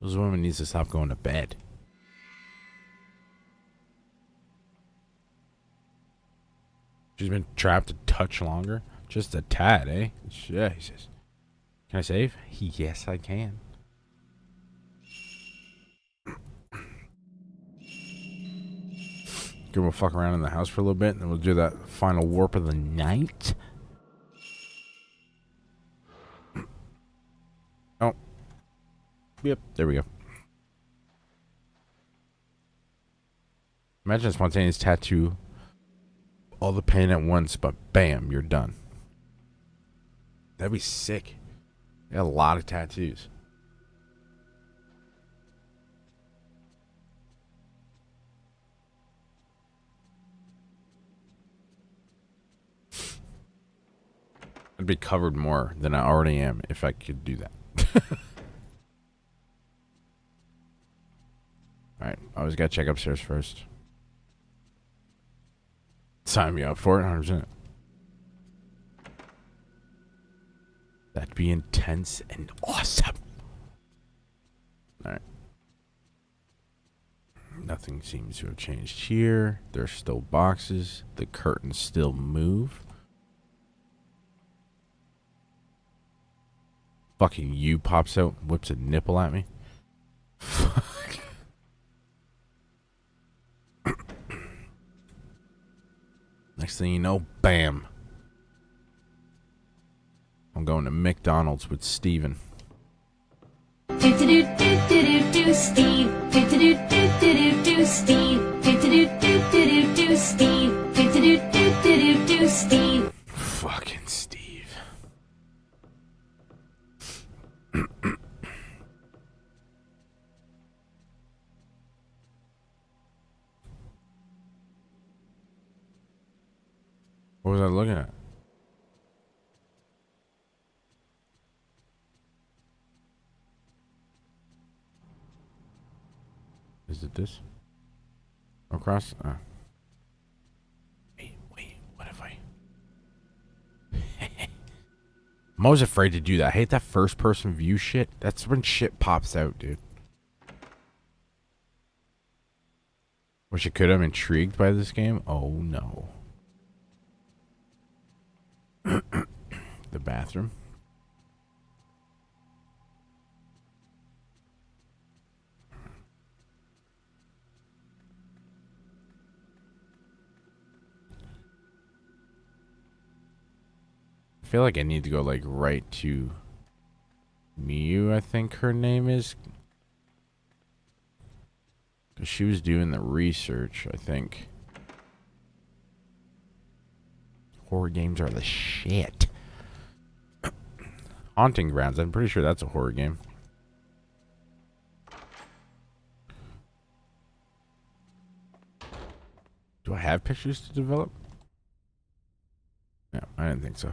Those women needs to stop going to bed. She's been trapped a touch longer. Just a tad, eh? Jesus. Can I save? Yes, I can. Give a fuck around in the house for a little bit, and then we'll do that final warp of the night. Oh. Yep, there we go. Imagine a spontaneous tattoo. All the pain at once, but bam, you're done. That'd be sick. I got a lot of tattoos. I'd be covered more than I already am if I could do that. Alright, always gotta check upstairs first. Sign me up for it, 100%. That'd be intense and awesome. Alright. Nothing seems to have changed here. There's still boxes. The curtains still move. Fucking you pops out, whips a nipple at me. Fuck. Next thing you know, bam. I'm going to McDonald's with Steven. Do Steve. Do Steve. Do Steve. Do Steve. Fucking Steve. What was I looking at? Is it this? Across? Wait, what if I... I'm always afraid to do that. I hate that first person view shit. That's when shit pops out, dude. Wish I could. I'm intrigued by this game. Oh no. The bathroom. I feel like I need to go like right to Miu, I think her name is. Because she was doing the research, I think. Horror games are the shit. Haunting Grounds, I'm pretty sure that's a horror game. Do I have pictures to develop? No, I didn't think so.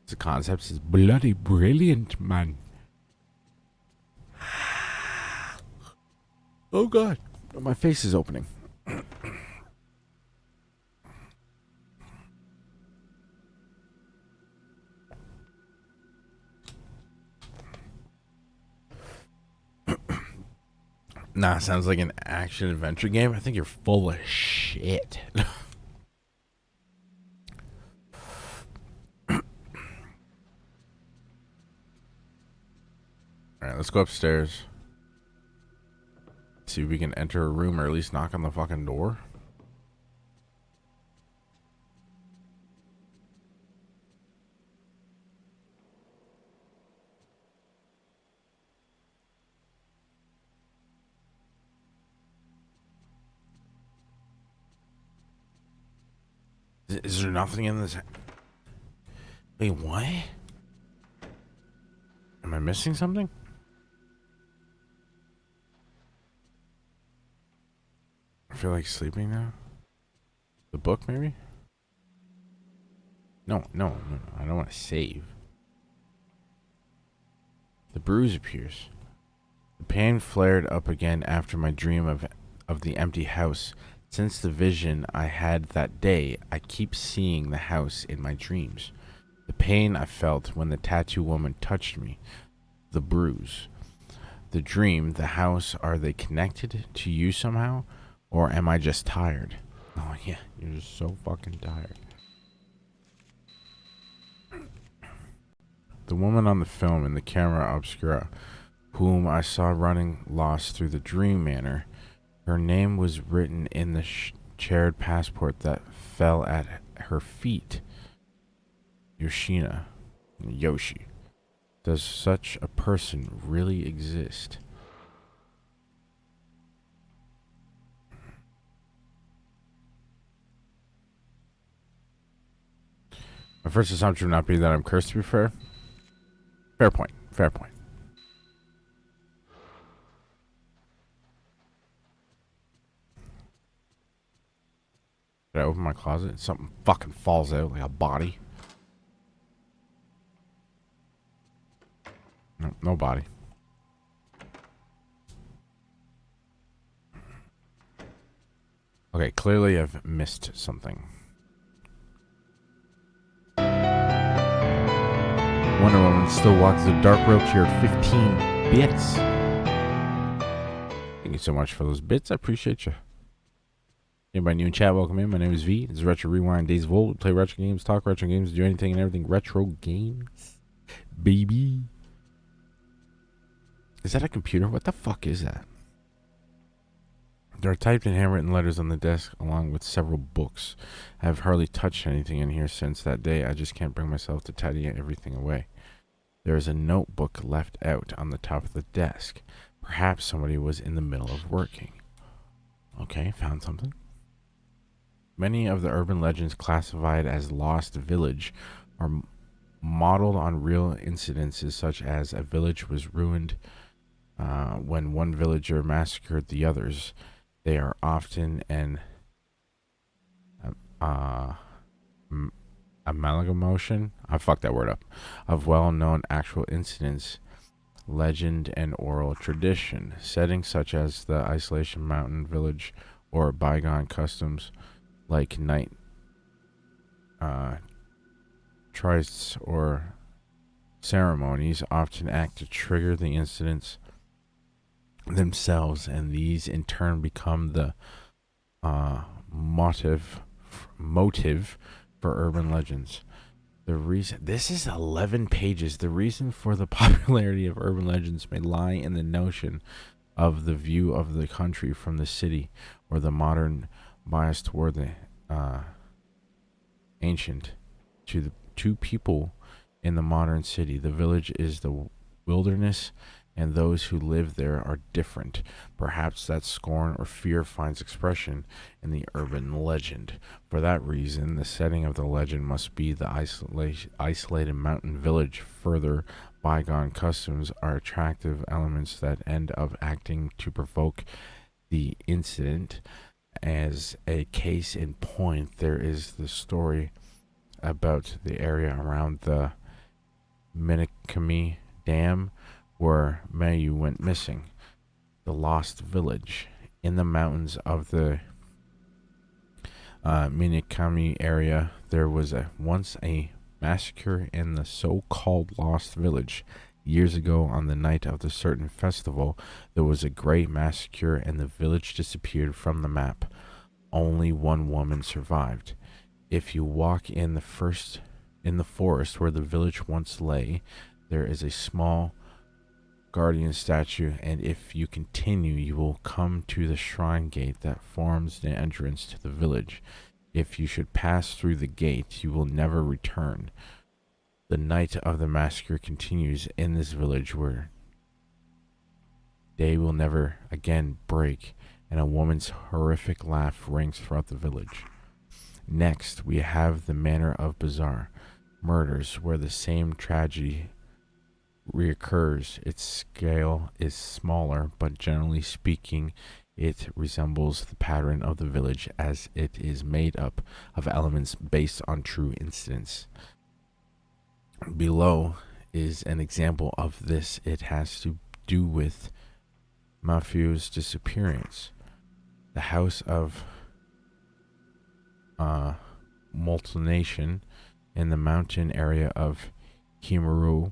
The concept is bloody brilliant, man. Oh god, my face is opening. Nah, sounds like an action adventure game. I think you're full of shit. Alright, let's go upstairs. See if we can enter a room or at least knock on the fucking door. Is there nothing in this? Wait, what? Am I missing something? I feel like sleeping now. The book, maybe? No. I don't want to save. The bruise appears. The pain flared up again after my dream of the empty house. Since the vision I had that day, I keep seeing the house in my dreams. The pain I felt when the tattoo woman touched me, the bruise, the dream, the house, are they connected to you somehow? Or am I just tired? Oh, yeah, you're just so fucking tired. The woman on the film in the camera obscura, whom I saw running lost through the dream manor, her name was written in the shared passport that fell at her feet. Yoshi. Does such a person really exist? My first assumption would not be that I'm cursed, to be fair. Fair point. Fair point. Did I open my closet? Something fucking falls out like a body. No, no body. Okay, clearly I've missed something. Wonder Woman still walks the dark road to your 15 bits. Thank you so much for those bits. I appreciate you. Anybody new in chat, welcome in. My name is V. This is Retro Rewind Days of Old. We play retro games, talk retro games, do anything and everything retro games. Baby. Is that a computer? What the fuck is that? There are typed and handwritten letters on the desk along with several books. I have hardly touched anything in here since that day. I just can't bring myself to tidy everything away. There is a notebook left out on the top of the desk. Perhaps somebody was in the middle of working. Okay, found something. Many of the urban legends classified as Lost Village are modeled on real incidences, such as a village was ruined when one villager massacred the others. They are often an amalgamation, I fucked that word up, of well-known actual incidents, legend, and oral tradition. Settings such as the Isolation Mountain Village or bygone customs like night trysts or ceremonies often act to trigger the incidents themselves, and these in turn become the motive for urban legends. The reason this is 11 pages. The reason for the popularity of urban legends may lie in the notion of the view of the country from the city, or the modern bias toward the ancient. To the two people in the modern city, the village is the wilderness, and those who live there are different. Perhaps that scorn or fear finds expression in the urban legend. For that reason, the setting of the legend must be the isolated mountain village. Further, bygone customs are attractive elements that end up acting to provoke the incident. As a case in point, there is the story about the area around the Minikami Dam where Mayu went missing. The Lost Village. In the mountains of the Minikami area, there was once a massacre in the so-called Lost Village. Years ago, on the night of the certain festival, there was a great massacre and the village disappeared from the map. Only one woman survived. If you walk in the forest where the village once lay, there is a small guardian statue, and if you continue, you will come to the shrine gate that forms the entrance to the village. If you should pass through the gate, you will never return. The night of the massacre continues in this village, where day will never again break, and a woman's horrific laugh rings throughout the village. Next, we have the manner of bizarre murders, where the same tragedy reoccurs. Its scale is smaller, but generally speaking, it resembles the pattern of the village, as it is made up of elements based on true incidents. Below is an example of this. It has to do with Mafu's disappearance. The house of Multination In the mountain area of Himuro,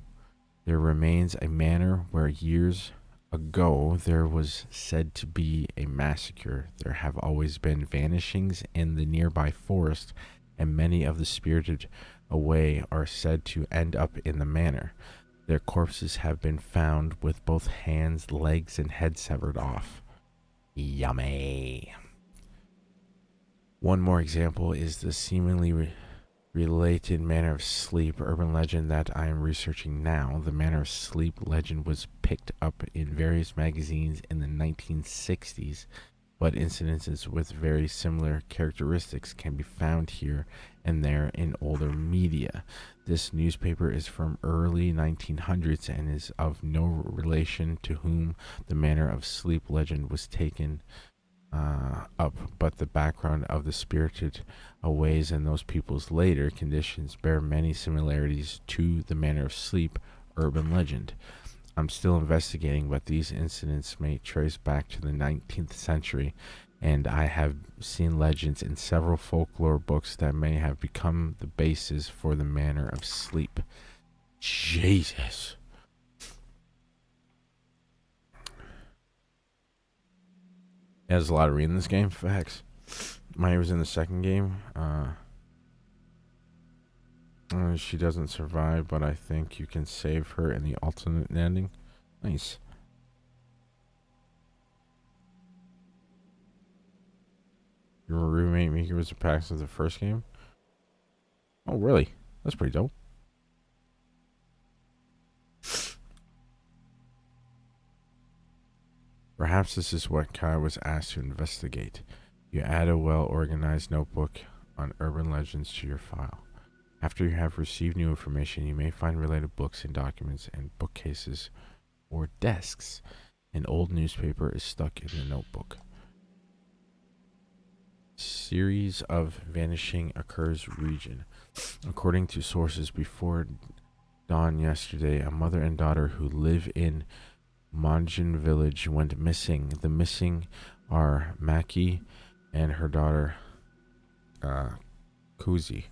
there remains a manor where years ago there was said to be a massacre. There have always been vanishings in the nearby forest, and many of the spirited away are said to end up in the manor. Their corpses have been found with both hands, legs, and head severed off. Yummy. One more example is the seemingly related Manor of Sleep urban legend that I am researching now. The Manor of Sleep legend was picked up in various magazines in the 1960s, but incidences with very similar characteristics can be found here and there in older media. This newspaper is from early 1900s and is of no relation to whom the Manor of Sleep legend was taken up, but the background of the spirited aways and those people's later conditions bear many similarities to the Manor of Sleep urban legend. I'm still investigating, but these incidents may trace back to the 19th century, and I have seen legends in several folklore books that may have become the basis for the Manor of Sleep. Jesus. There's a lot of reading in this game. Facts. Maya was in the second game. She doesn't survive, but I think you can save her in the alternate ending. Nice. Your roommate Mika was a PAX of the first game? Oh, really? That's pretty dope. Perhaps this is what Kai was asked to investigate. You add a well-organized notebook on urban legends to your file. After you have received new information, you may find related books and documents in bookcases or desks. An old newspaper is stuck in the notebook. Series of vanishing occurs region. According to sources before dawn yesterday, a mother and daughter who live in Monjin village went missing. The missing are Maki and her daughter Kuzi.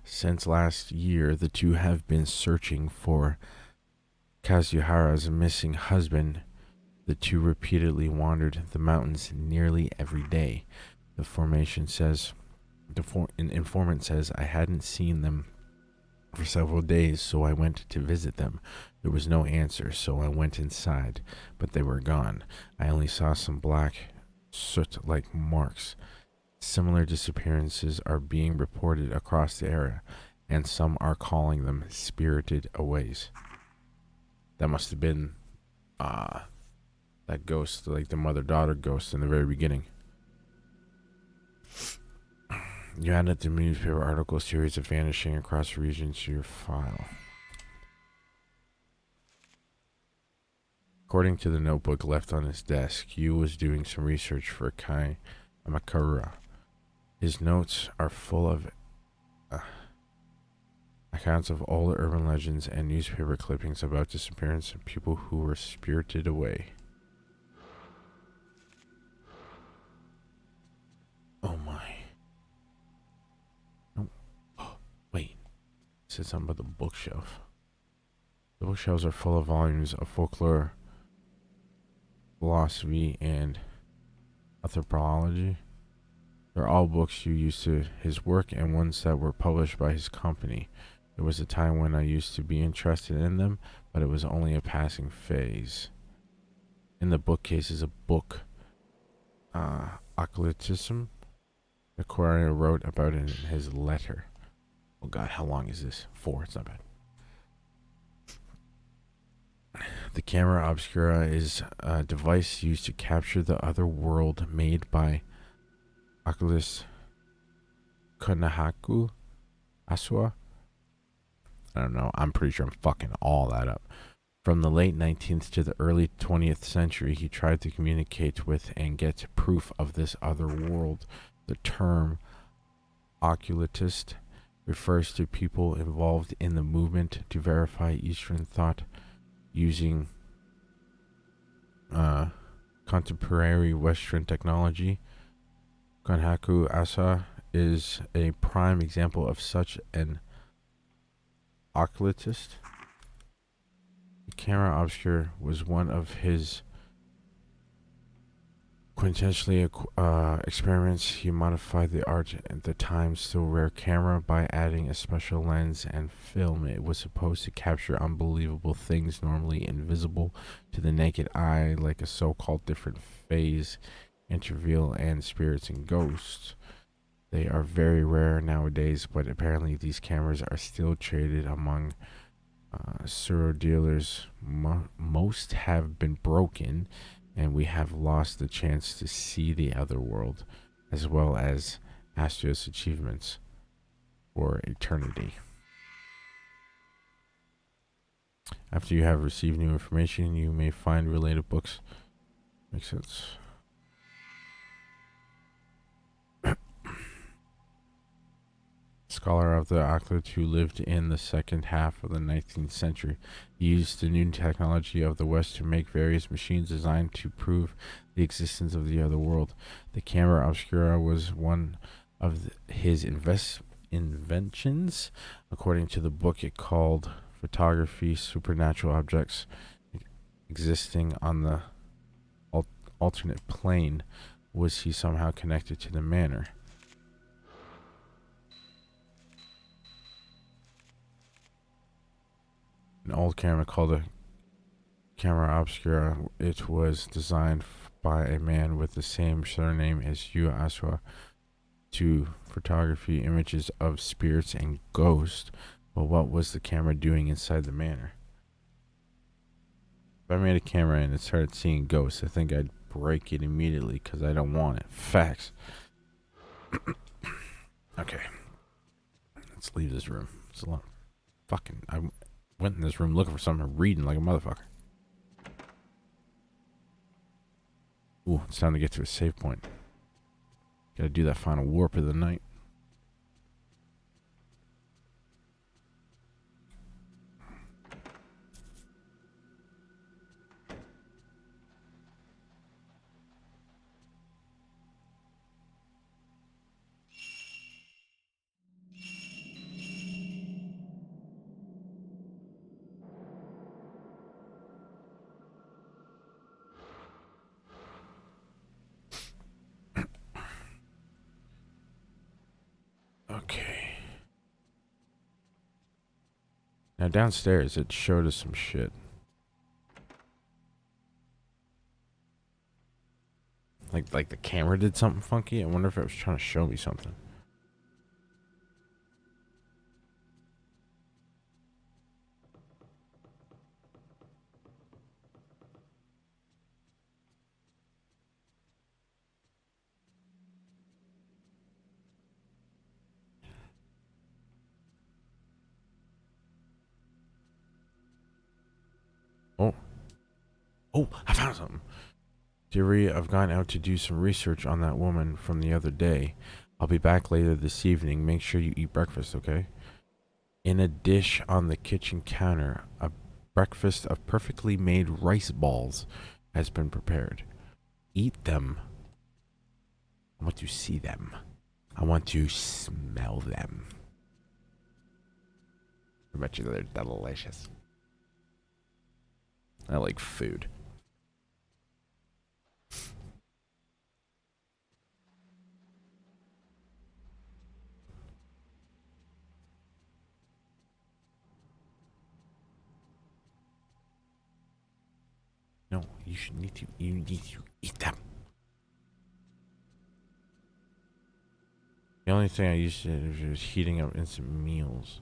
Since last year, the two have been searching for Kazuhara's missing husband. The two repeatedly wandered the mountains nearly every day. The informant says, I hadn't seen them for several days, so I went to visit them. There was no answer, so I went inside, but they were gone. I only saw some black soot-like marks. Similar disappearances are being reported across the area, and some are calling them spirited aways. That must have been that ghost, like the mother-daughter ghost in the very beginning. You added the newspaper article series of vanishing across regions to your file. According to the notebook left on his desk, Yu was doing some research for Kai Amakura. His notes are full of accounts of old urban legends and newspaper clippings about disappearance and people who were spirited away. Oh my. Oh, wait. It said something about the bookshelf. The bookshelves are full of volumes of folklore, philosophy, and anthropology. They're all books you used to his work and ones that were published by his company. There was a time when I used to be interested in them, but it was only a passing phase. In the bookcase is a book, Occultism. The courier wrote about it in his letter. Oh god, how long is this? 4, it's not bad. The camera obscura is a device used to capture the other world made by Oculus Konahaku Aswa. I don't know. I'm pretty sure I'm fucking all that up. From the late 19th to the early 20th century, he tried to communicate with and get proof of this other world. The term occultist refers to people involved in the movement to verify Eastern thought using contemporary Western technology. Konhaku Asa is a prime example of such an occultist. The camera obscura was one of his quintessentially experiments. He modified the art at the time still rare camera by adding a special lens and film. It was supposed to capture unbelievable things normally invisible to the naked eye, like a so-called different phase, interview, and spirits and ghosts. They are very rare nowadays, but apparently these cameras are still traded among serial dealers. Most have been broken, and we have lost the chance to see the other world, as well as Astro's achievements for eternity. After you have received new information, you may find related books. Makes sense. Scholar of the Occult who lived in the second half of the 19th century. He used the new technology of the West to make various machines designed to prove the existence of the other world. The camera obscura was one of his inventions. According to the book, it called photography supernatural objects existing on the alternate plane. Was he somehow connected to the manor? An old camera called a camera obscura. It was designed by a man with the same surname as Yu Aswa to photography images of spirits and ghosts. But what was the camera doing inside the manor? If I made a camera and it started seeing ghosts, I think I'd break it immediately because I don't want it. Facts. Okay. Let's leave this room. It's a lot. I went in this room looking for something, reading like a motherfucker. Ooh, it's time to get to a save point. Gotta do that final warp of the night. Okay. Now downstairs, it showed us some shit. Like the camera did something funky. I wonder if it was trying to show me something. Oh. Oh, I found something. Dearie, I've gone out to do some research on that woman from the other day. I'll be back later this evening. Make sure you eat breakfast, okay? In a dish on the kitchen counter, a breakfast of perfectly made rice balls has been prepared. Eat them. I want to see them. I want to smell them. I bet you they're delicious. I like food. No, you should need to. You need to eat them. The only thing I used to do is heating up instant meals.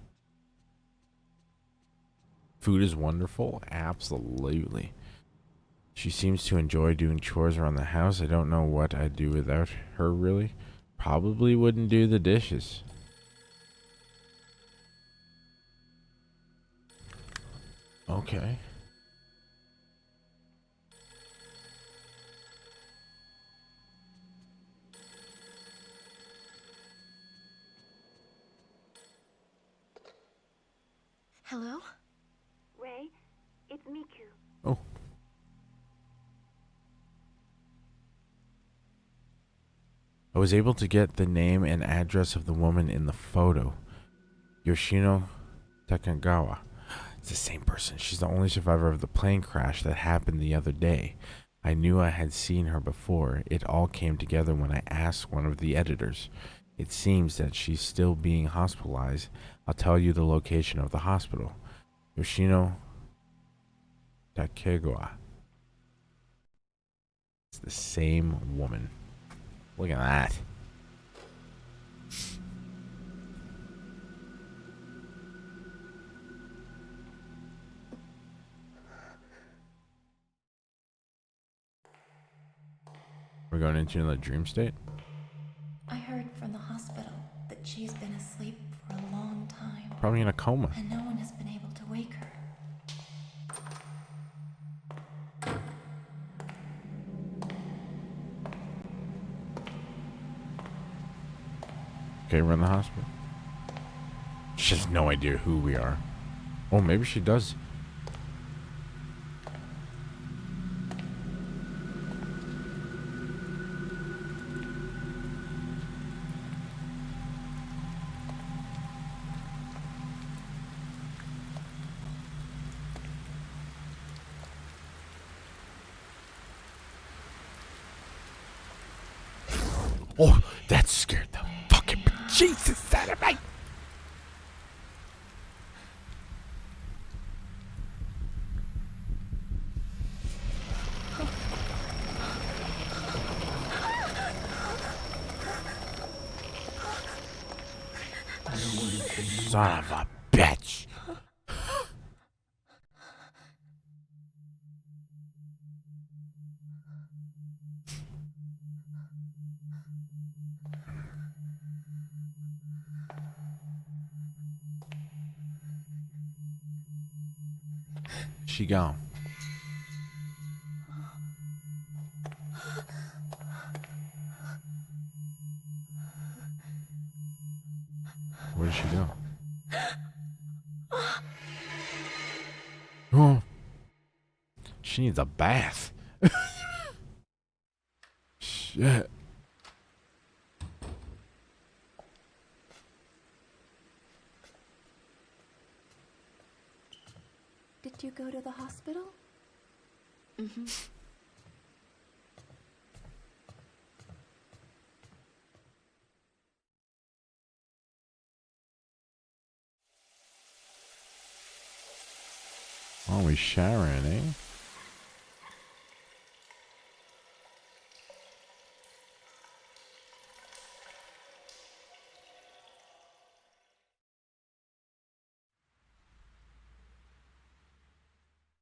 Food is wonderful, absolutely. She seems to enjoy doing chores around the house. I don't know what I'd do without her, really. Probably wouldn't do the dishes. Okay. Hello? Ray, it's Miku. Oh. was able to get the name and address of the woman in the photo. Yoshino Takagawa. It's the same person. She's the only survivor of the plane crash that happened the other day. I knew I had seen her before. It all came together when I asked one of the editors. It seems that she's still being hospitalized. I'll tell you the location of the hospital. Yoshino Takagawa. It's the same woman. Look at that. We're going into another dream state? I heard from the hospital that she's been asleep for a long time, Probably in a coma. and no one has been able to wake her. Okay, we're in the hospital. She has no idea who we are. Oh, maybe she does. Oh, that scared the fucking Jesus out of me. Son of a bitch. She gone. Where did she go? Oh, she needs a bath. Shit. Did you go to the hospital? Mm-hmm. Always showering, eh?